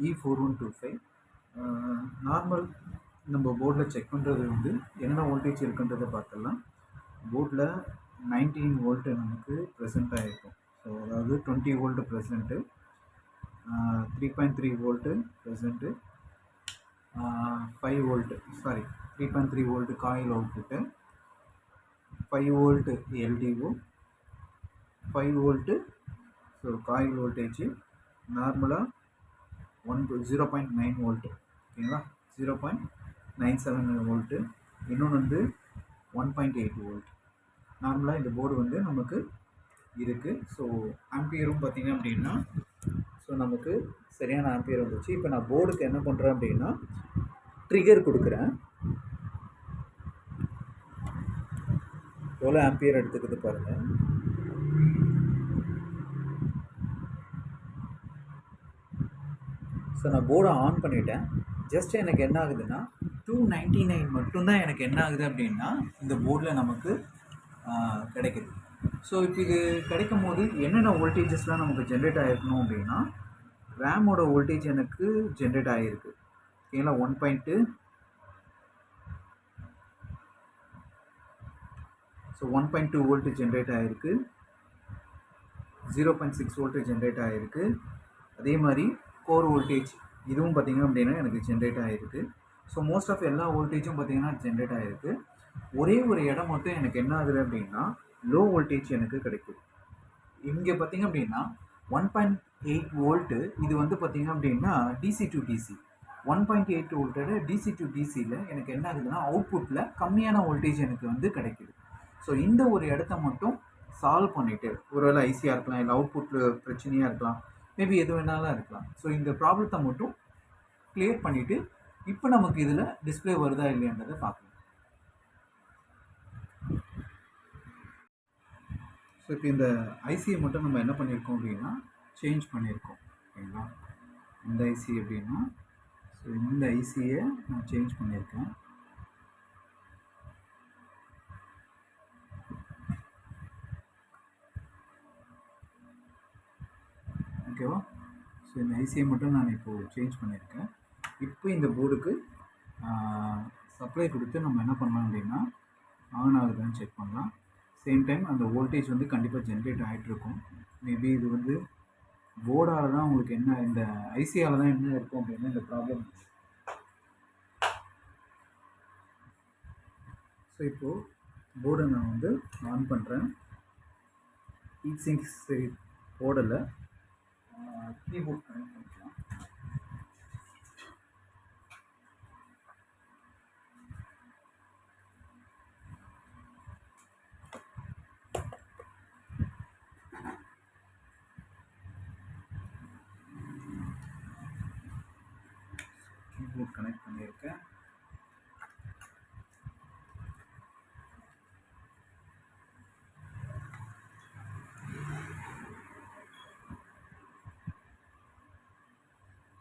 E4125. Normal நம்ம போர்டில் check பண்ணுறது வந்து என்ன வோல்டேஜ் இருக்குன்றதை பார்த்துடலாம். போர்டில் 19 வோல்ட்டு நமக்கு ப்ரெசென்ட் ஆகிருக்கும். ஸோ அதாவது 20 volt present, 3.3 volt present, 5 volt 3.3 volt coil output, 5 volt LDO, 5 volt so coil voltage நார்மலாக 0.9 வோல்ட்டு, ஓகேங்களா, 0.97 வோல்ட்டு, இன்னொன்று வந்து 1.8 வோல்ட். நார்மலாக இந்த போர்டு வந்து நமக்கு இருக்குது. ஸோ ஆம்பியரும் பார்த்திங்க அப்படின்னா ஸோ நமக்கு சரியான ஆம்பியர் வந்துச்சு. இப்போ நான் போர்டுக்கு என்ன பண்ணுறேன் அப்படின்னா ட்ரிகர் கொடுக்குறேன். எவ்வளோ ஆம்பியர் எடுத்துக்குது பாருங்கள். ஸோ நான் போர்டை ஆன் பண்ணிவிட்டேன். ஜஸ்ட் எனக்கு என்ன ஆகுதுன்னா 299 மட்டும்தான் எனக்கு என்ன ஆகுது அப்படின்னா இந்த போர்டில் நமக்கு கிடைக்குது. ஸோ இப்போ இது கிடைக்கும் போது என்னென்ன வோல்டேஜஸ்லாம் நமக்கு ஜென்ரேட் ஆகிருக்கணும் அப்படின்னா ரேமோட வோல்டேஜ் எனக்கு ஜென்ரேட் ஆகிருக்கு, ஓகேங்களா. 1.2 வோல்ட்டு ஜென்ரேட் ஆகிருக்கு, 0.6 வோல்ட்டு ஜென்ரேட் ஆகிருக்கு. அதே மாதிரி கோர் வோல்டேஜ் இதுவும் பார்த்திங்க அப்படின்னா எனக்கு ஜென்ரேட் ஆகிருக்கு. ஸோ மோஸ்ட் ஆஃப் எல்லா வோல்டேஜும் பார்த்திங்கன்னா ஜென்ரேட் ஆகிருக்கு. ஒரே ஒரு இடம் மட்டும் எனக்கு என்ன ஆகுது அப்படின்னா லோ வோல்டேஜ் எனக்கு கிடைக்குது. இங்கே பார்த்திங்க அப்படின்னா 1.8 வோல்ட்டு, இது வந்து பார்த்திங்க அப்படின்னா டிசி டு டிசி. 1.8 வோல்ட்டோட டிசி டு டிசியில் எனக்கு என்ன ஆகுதுன்னா அவுட்புட்டில் கம்மியான வோல்டேஜ் எனக்கு வந்து கிடைக்குது. ஸோ இந்த ஒரு இடத்த மட்டும் சால்வ் பண்ணிவிட்டு, ஒருவேளை ஐசியாக இருக்கலாம், இல்லை அவுட்புட்டில் பிரச்சனையாக இருக்கலாம், மேபி எது வேணாலும் இருக்கலாம். ஸோ இந்த ப்ராப்ளத்தை மட்டும் கிளியர் பண்ணிவிட்டு இப்போ நமக்கு இதில் டிஸ்பிளே வருதா இல்லைன்றதை பார்க்கலாம். ஸோ இப்போ இந்த ஐசியை மட்டும் நம்ம என்ன பண்ணியிருக்கோம் அப்படின்னா சேஞ்ச் பண்ணியிருக்கோம், ஓகேங்களா. இந்த ஐசி அப்படின்னா ஸோ இந்த ஐசியை நான் சேஞ்ச் பண்ணியிருக்கேன். ஓகேவா. ஸோ இந்த ஐசியை மட்டும் நான் இப்போது சேஞ்ச் பண்ணியிருக்கேன். இப்போ இந்த போர்டுக்கு சப்ளை கொடுத்து நம்ம என்ன பண்ணலாம் அப்படின்னா ஆன் ஆகுதுன்னு செக் பண்ணலாம். சேம் டைம் அந்த வோல்டேஜ் வந்து கண்டிப்பாக ஜென்ரேட் ஆகிட்டுருக்கும். மேபி இது வந்து போர்டால் தான் உங்களுக்கு என்ன, இந்த ஐசியால் தான் என்ன இருக்கும் அப்படின்னா இந்த ப்ராப்ளம். ஸோ இப்போது போர்டை நான் வந்து ஆன் பண்ணுறேன். ஹீட் சிங்க் சரி போடலை, கீபோர்ட் கனெக்ட் பண்ணிக்கலாம். கீபோர்ட் கனெக்ட் பண்ணியிருக்கேன்.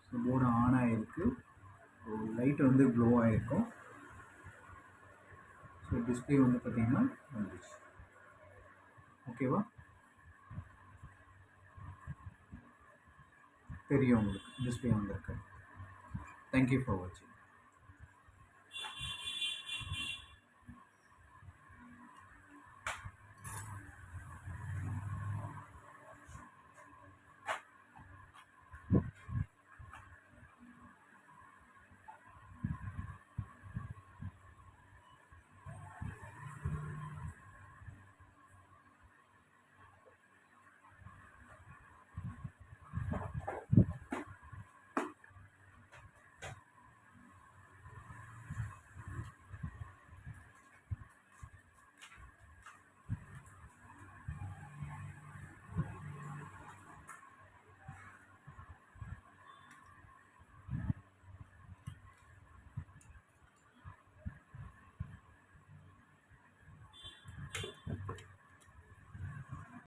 ஸோ போர்டு ஆன் ஆகிருக்கு. ஸோ லைட் வந்து க்ளோ ஆகிருக்கும். ஸோ டிஸ்பிளே வந்து பார்த்திங்கன்னா வந்துச்சு, ஓகேவா. தெரியும் உங்களுக்கு டிஸ்பிளே வந்திருக்கு. தேங்க்யூ ஃபார் வாட்சிங்.